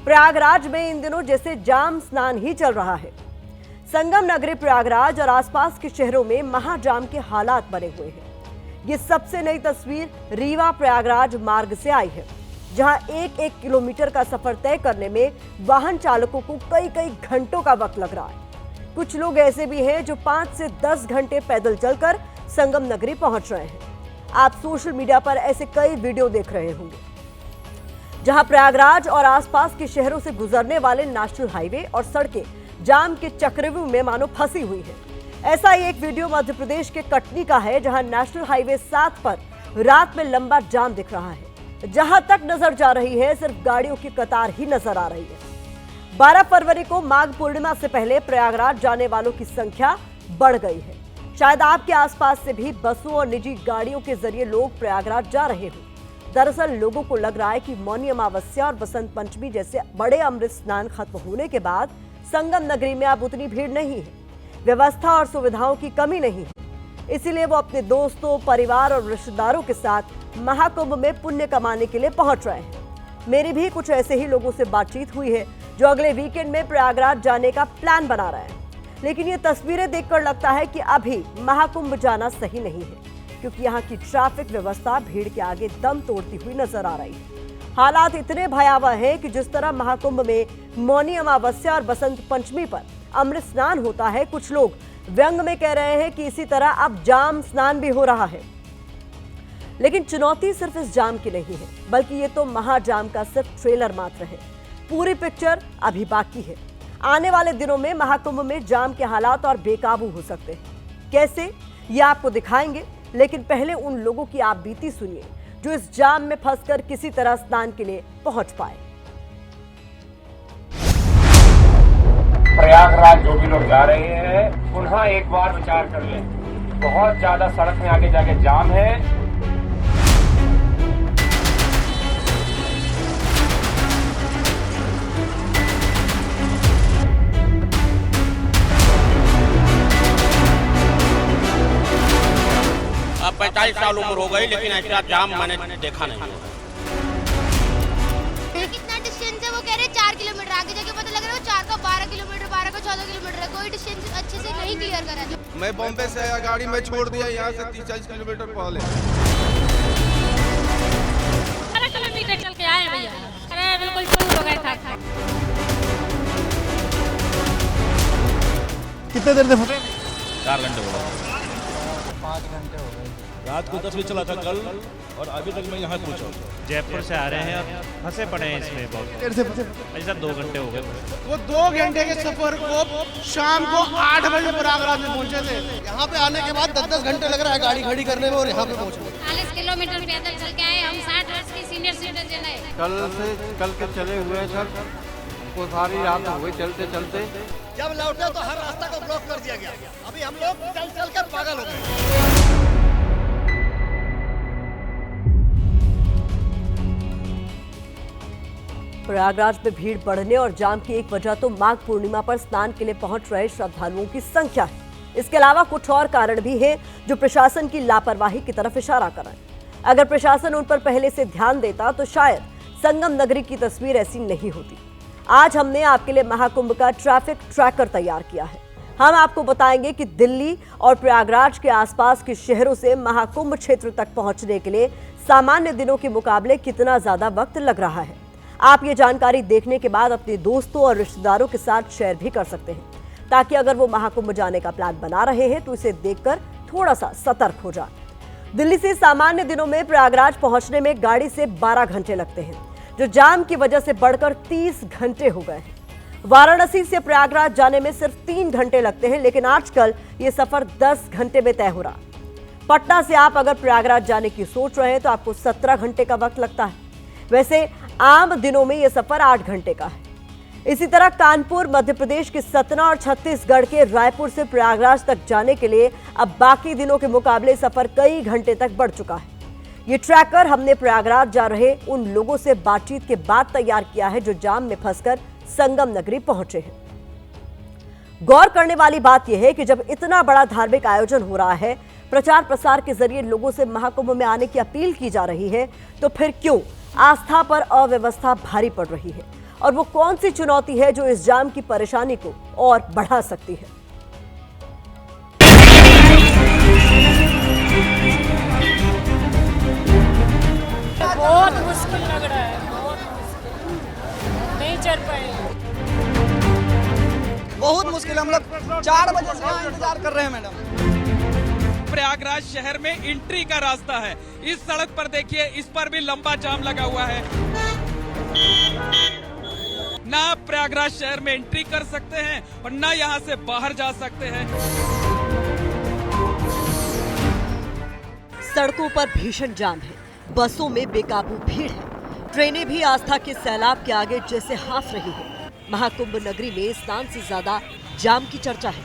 प्रयागराज में इन दिनों जैसे जाम स्नान ही चल रहा है। संगम नगरी प्रयागराज और आसपास के शहरों में महाजाम के हालात बने हुए हैं। ये सबसे नई तस्वीर रीवा प्रयागराज मार्ग से आई है, जहां एक किलोमीटर का सफर तय करने में वाहन चालकों को कई घंटों का वक्त लग रहा है। कुछ लोग ऐसे भी हैं जो 5 से 10 घंटे पैदल चलकर संगम नगरी पहुंच रहे हैं। आप सोशल मीडिया पर ऐसे कई वीडियो देख रहे होंगे, जहां प्रयागराज और आसपास के शहरों से गुजरने वाले नेशनल हाईवे और सड़कें जाम के चक्रव्यूह में मानो फंसी हुई है। ऐसा ही एक वीडियो मध्य प्रदेश के कटनी का है, जहां नेशनल हाईवे 7 पर रात में लंबा जाम दिख रहा है। जहां तक नजर जा रही है, सिर्फ गाड़ियों की कतार ही नजर आ रही है। 12 फरवरी को माघ पूर्णिमा से पहले प्रयागराज जाने वालों की संख्या बढ़ गई है। शायद आपके आसपास से भी बसों और निजी गाड़ियों के जरिए लोग प्रयागराज जा रहे हों। दरअसल लोगों को लग रहा है कि मौनी अमावस्या और बसंत पंचमी जैसे बड़े अमृत स्नान खत्म होने के बाद संगम नगरी में अब उतनी भीड़ नहीं है, व्यवस्था और सुविधाओं की कमी नहीं है। इसीलिए वो अपने दोस्तों, परिवार और रिश्तेदारों के साथ महाकुंभ में पुण्य कमाने के लिए पहुंच रहे हैं। मेरी भी कुछ ऐसे ही लोगों से बातचीत हुई है जो अगले वीकेंड में प्रयागराज जाने का प्लान बना रहे हैं। लेकिन ये तस्वीरें देखकर लगता है कि अभी महाकुंभ जाना सही नहीं है, क्योंकि यहाँ की ट्रैफिक व्यवस्था भीड़ के आगे दम तोड़ती हुई नजर आ रही है। हालात इतने भयावह हैं कि जिस तरह महाकुंभ में मौनी अमावस्या और बसंत पंचमी पर अमृत स्नान होता है, कुछ लोग व्यंग में कह रहे हैं कि इसी तरह अब जाम स्नान भी हो रहा है। लेकिन चुनौती सिर्फ इस जाम की नहीं है, बल्कि ये तो महाजाम का सिर्फ ट्रेलर मात्र है। पूरी पिक्चर अभी बाकी है। आने वाले दिनों में महाकुंभ में जाम के हालात और बेकाबू हो सकते हैं। कैसे, ये आपको दिखाएंगे, लेकिन पहले उन लोगों की आप बीती सुनिए जो इस जाम में फंसकर किसी तरह स्नान के लिए पहुंच पाए। प्रयागराज जो भी लोग जा रहे हैं, पुनः एक बार विचार कर लें। बहुत ज्यादा सड़क में आगे जाके जाम है। अब 45 साल उम्र हो गई, लेकिन ऐसा जाम मैंने देखा नहीं। कितना डिस्टेंस है? वो कह रहे 4 किलोमीटर, आगे जाके पता लग रहा है वो 4 का 12 किलोमीटर, 12 का 14 किलोमीटर है। कोई डिस्टेंस अच्छे से नहीं क्लियर करा जो। मैं बॉम्बे से आया, गाड़ी में छोड़ दिया यहाँ से 30-40 किलोमीटर पहले। 12 किलोमीटर चल के आए भैया। अरे बिल्कुल शुरू हो गए था। कितने देर से फंसे? 4 घंटे हो गए। 5 घंटे हो गए। रात को 10 बजे चला था कल, और अभी तक मैं यहाँ पहुँचा। जयपुर से आ रहे हैं और फंसे पड़े हैं इसमें बहुत देर से फंसे? ऐसा 2 घंटे हो गए। वो 2 घंटे के सफर को शाम को 8 बजे प्रयागराज में पहुंचे थे। यहाँ पे आने के बाद 10-10 घंटे लग रहा है गाड़ी खड़ी करने में, और यहाँ पे पहुंचे 40 किलोमीटर पैदल चल के आए। हम 60 वर्ष की सीनियर सिटीजन है। कल के चले हुए हैं सर, हमको सारी रात हो गई चलते चलते। जब लौटे तो हर रास्ता को ब्लॉक कर दिया गया। अभी हम लोग चल कर पागल हो गए। प्रयागराज में भीड़ बढ़ने और जाम की एक वजह तो माघ पूर्णिमा पर स्नान के लिए पहुंच रहे श्रद्धालुओं की संख्या है। इसके अलावा कुछ और कारण भी हैं जो प्रशासन की लापरवाही की तरफ इशारा कर रहे हैं। अगर प्रशासन उन पर पहले से ध्यान देता तो शायद संगम नगरी की तस्वीर ऐसी नहीं होती। आज हमने आपके लिए महाकुंभ का ट्रैफिक ट्रैकर तैयार किया है। हम आपको बताएंगे कि दिल्ली और प्रयागराज के आसपास के शहरों से महाकुंभ क्षेत्र तक पहुंचने के लिए सामान्य दिनों के मुकाबले कितना ज्यादा वक्त लग रहा है। आप ये जानकारी देखने के बाद अपने दोस्तों और रिश्तेदारों के साथ शेयर भी कर सकते हैं, ताकि अगर वो महाकुंभ जाने का प्लान बना रहे हैं तो इसे देखकर थोड़ा सा सतर्क हो जाए। दिल्ली से सामान्य दिनों में प्रयागराज पहुंचने में गाड़ी से 12 घंटे लगते हैं, जो जाम की वजह से बढ़कर 30 घंटे हो गए हैं। वाराणसी से प्रयागराज जाने में सिर्फ 3 घंटे लगते हैं, लेकिन आजकल ये सफर 10 घंटे में तय हो रहा। पटना से आप अगर प्रयागराज जाने की सोच रहे हैं तो आपको 17 घंटे का वक्त लगता है। वैसे आम दिनों में यह सफर 8 घंटे का है। इसी तरह कानपुर, मध्य प्रदेश के सतना और छत्तीसगढ़ के रायपुर से प्रयागराज तक जाने के लिए अब बाकी दिनों के मुकाबले सफर कई घंटे तक बढ़ चुका है। ये ट्रैकर हमने प्रयागराज जा रहे उन लोगों से बातचीत के बाद तैयार किया है जो जाम में फंसकर संगम नगरी पहुंचे हैं। गौर करने वाली बात यह है कि जब इतना बड़ा धार्मिक आयोजन हो रहा है, प्रचार प्रसार के जरिए लोगों से महाकुंभ में आने की अपील की जा रही है, तो फिर क्यों आस्था पर अव्यवस्था भारी पड़ रही है और वो कौन सी चुनौती है जो इस जाम की परेशानी को और बढ़ा सकती है। बहुत मुश्किल लग रहा है, बहुत मुश्किल, नहीं चल पाएंगे। बहुत मुश्किल, हम लोग 4 बजे से यहाँ इंतजार कर रहे हैं मैडम। प्रयागराज शहर में एंट्री का रास्ता है, इस सड़क पर देखिए, इस पर भी लंबा जाम लगा हुआ है। ना आप प्रयागराज शहर में एंट्री कर सकते हैं और ना यहाँ से बाहर जा सकते हैं। सड़कों पर भीषण जाम है, बसों में बेकाबू भीड़ है, ट्रेनें भी आस्था के सैलाब के आगे जैसे हाँफ रही है। महाकुंभ नगरी में स्नान से ज्यादा जाम की चर्चा है,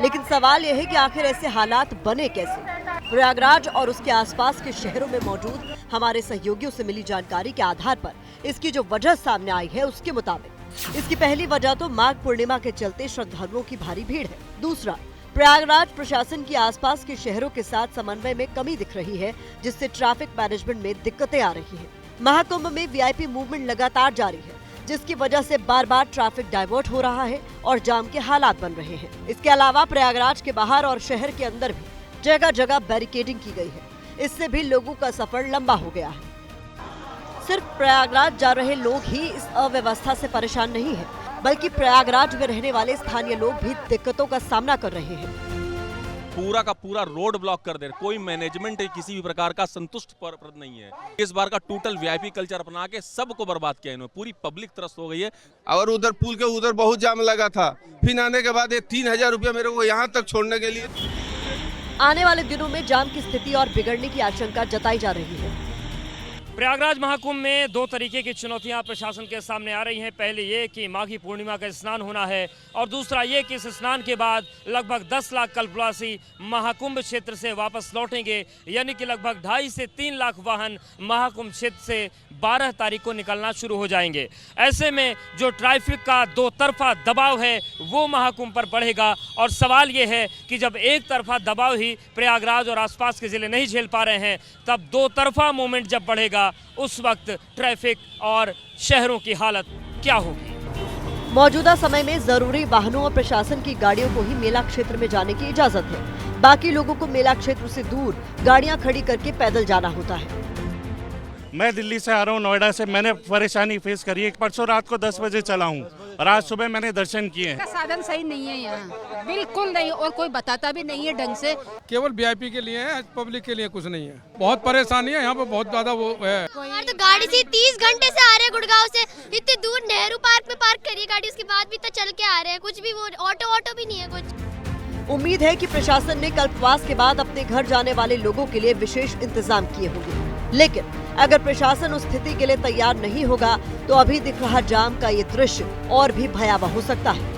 लेकिन सवाल यह है कि आखिर ऐसे हालात बने कैसे। प्रयागराज और उसके आसपास के शहरों में मौजूद हमारे सहयोगियों से मिली जानकारी के आधार पर इसकी जो वजह सामने आई है, उसके मुताबिक इसकी पहली वजह तो माघ पूर्णिमा के चलते श्रद्धालुओं की भारी भीड़ है। दूसरा, प्रयागराज प्रशासन की आसपास के शहरों के साथ समन्वय में कमी दिख रही है, जिससे ट्रैफिक मैनेजमेंट में दिक्कतें आ रही हैं। महाकुंभ में वीआईपी मूवमेंट लगातार जारी है, जिसकी वजह से बार बार ट्रैफिक डाइवर्ट हो रहा है और जाम के हालात बन रहे हैं। इसके अलावा प्रयागराज के बाहर और शहर के अंदर भी जगह जगह बैरिकेडिंग की गई है, इससे भी लोगों का सफर लंबा हो गया है। सिर्फ प्रयागराज जा रहे लोग ही इस अव्यवस्था से परेशान नहीं है, बल्कि प्रयागराज में रहने वाले स्थानीय लोग भी दिक्कतों का सामना कर रहे हैं। पूरा का पूरा रोड ब्लॉक कर दे, कोई मैनेजमेंट किसी भी प्रकार का संतुष्ट प्रद नहीं है। इस बार का टोटल वीआईपी कल्चर अपना के सबको बर्बाद किया इन्होंने, पूरी पब्लिक त्रस्त हो गई है। और उधर पुल के उधर बहुत जाम लगा था, फिर आने के बाद ये 3000 रुपया मेरे को यहाँ तक छोड़ने के लिए। आने वाले दिनों में जाम की स्थिति और बिगड़ने की आशंका जताई जा रही है। प्रयागराज महाकुंभ में 2 तरीके की चुनौतियां प्रशासन के सामने आ रही हैं। पहले ये कि माघी पूर्णिमा का स्नान होना है और दूसरा ये कि इस स्नान के बाद लगभग 10 लाख कल्पवासी महाकुंभ क्षेत्र से वापस लौटेंगे, यानी कि लगभग 2.5 से 3 लाख वाहन महाकुंभ क्षेत्र से 12 तारीख को निकलना शुरू हो जाएंगे। ऐसे में जो ट्रैफिक का 2 तरफा दबाव है वो महाकुंभ पर बढ़ेगा और सवाल ये है कि जब एक तरफा दबाव ही प्रयागराज और आसपास के जिले नहीं झेल पा रहे हैं, तब 2 तरफा मूवमेंट जब बढ़ेगा उस वक्त ट्रैफिक और शहरों की हालत क्या होगी। मौजूदा समय में जरूरी वाहनों और प्रशासन की गाड़ियों को ही मेला क्षेत्र में जाने की इजाजत है। बाकी लोगों को मेला क्षेत्र से दूर गाड़ियां खड़ी करके पैदल जाना होता है। मैं दिल्ली से आ रहा हूँ, नोएडा से। मैंने परेशानी फेस करी है। परसों रात को 10 बजे चला हूँ और आज सुबह मैंने दर्शन किए हैं। साधन सही नहीं है यहाँ, बिल्कुल नहीं, और कोई बताता भी नहीं है ढंग से। केवल वीआईपी के लिए है, पब्लिक के लिए कुछ नहीं है। बहुत परेशानी है यहाँ पे, बहुत ज्यादा वो है। तो गाड़ी से 30 घंटे से आ रहे हैं गुड़गांव से, इतने दूर नेहरू पार्क में पार्क करिए गाड़ी, उसके बाद भी तो चल के आ रहे हैं। कुछ भी वो ऑटो भी नहीं है कुछ। उम्मीद है कि प्रशासन ने कल्पवास के बाद अपने घर जाने वाले लोगों के लिए विशेष इंतजाम किए होंगे, लेकिन अगर प्रशासन उस स्थिति के लिए तैयार नहीं होगा तो अभी दिख रहा जाम का ये दृश्य और भी भयावह हो सकता है।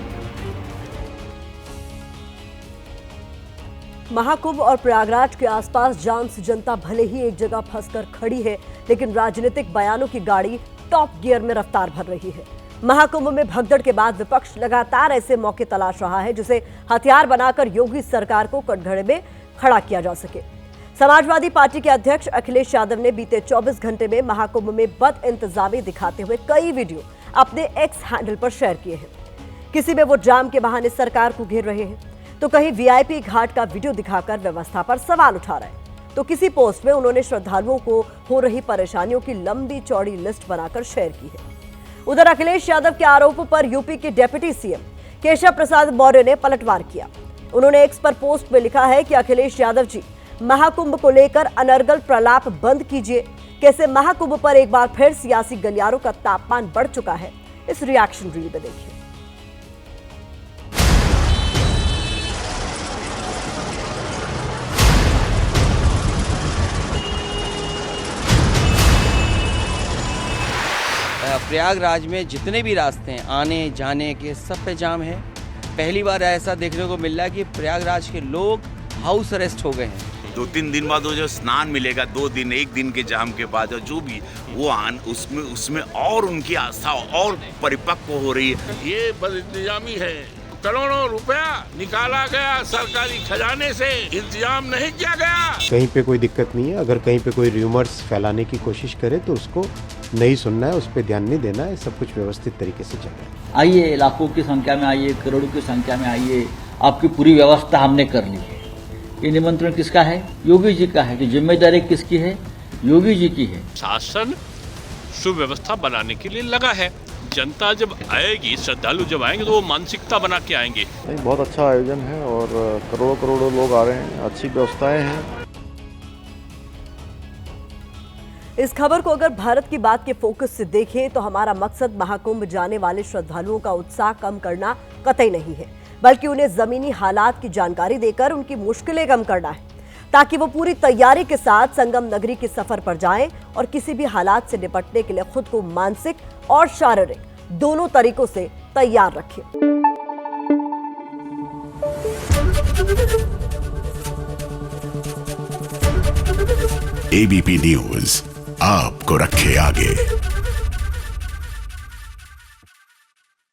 महाकुंभ और प्रयागराज के आसपास जाम से जनता भले ही एक जगह फंसकर खड़ी है, लेकिन राजनीतिक बयानों की गाड़ी टॉप गियर में रफ्तार भर रही है। महाकुंभ में भगदड़ के बाद विपक्ष लगातार ऐसे मौके तलाश रहा है जिसे हथियार बनाकर योगी सरकार को कटघरे में खड़ा किया जा सके। समाजवादी पार्टी के अध्यक्ष अखिलेश यादव ने बीते 24 घंटे में महाकुंभ में बद इंतजामी दिखाते हुए कई वीडियो अपने एक्स हैंडल पर शेयर किए हैं। किसी में वो जाम के बहाने सरकार को घेर रहे हैं, तो कहीं वीआईपी घाट का वीडियो दिखाकर व्यवस्था पर सवाल उठा रहे हैं, तो किसी पोस्ट में उन्होंने श्रद्धालुओं को हो रही परेशानियों की लंबी चौड़ी लिस्ट बनाकर शेयर की है। उधर अखिलेश यादव के आरोपों पर यूपी के डिप्टी सीएम केशव प्रसाद मौर्य ने पलटवार किया। उन्होंने एक्स पर पोस्ट में लिखा है कि अखिलेश यादव जी, महाकुंभ को लेकर अनर्गल प्रलाप बंद कीजिए। कैसे महाकुंभ पर एक बार फिर सियासी गलियारों का तापमान बढ़ चुका है, इस रिएक्शन रील में देखिए। प्रयागराज में जितने भी रास्ते हैं आने जाने के, सब पे जाम है। पहली बार ऐसा देखने को मिल रहा है कि प्रयागराज के लोग हाउस अरेस्ट हो गए हैं। 2-3 दिन बाद वो जो स्नान मिलेगा, 2 दिन 1 दिन के जाम के बाद जो भी वो उसमें और उनकी आस्था और परिपक्व हो रही है। ये बदइंतजामी है, करोड़ों रुपया निकाला गया सरकारी खजाने से, इंतजाम नहीं किया गया। कहीं पे कोई दिक्कत नहीं है, अगर कहीं पे कोई र्यूमर्स फैलाने की कोशिश करे तो उसको नहीं सुनना है, उस पर ध्यान नहीं देना है, सब कुछ व्यवस्थित तरीके से चल रहा है। आइए, लाखों की संख्या में आइए, करोड़ों की संख्या में आइए, आपकी पूरी व्यवस्था हमने कर ली है। ये निमंत्रण किसका है? योगी जी का है। कि जिम्मेदारी किसकी है? योगी जी की है। शासन सुव्यवस्था बनाने के लिए लगा है। जनता जब आएगी, श्रद्धालु जब आएंगे तो वो मानसिकता बना के आएंगे। बहुत अच्छा आयोजन है और करोड़ों करोड़ों लोग आ रहे हैं, अच्छी व्यवस्थाएं हैं। इस खबर को अगर भारत की बात के फोकस से देखें तो हमारा मकसद महाकुंभ जाने वाले श्रद्धालुओं का उत्साह कम करना कतई नहीं है, बल्कि उन्हें जमीनी हालात की जानकारी देकर उनकी मुश्किलें कम करना है, ताकि वो पूरी तैयारी के साथ संगम नगरी के सफर पर जाएं और किसी भी हालात से निपटने के लिए खुद को मानसिक और शारीरिक दोनों तरीकों से तैयार रखें। एबीपी न्यूज आपको रखे आगे।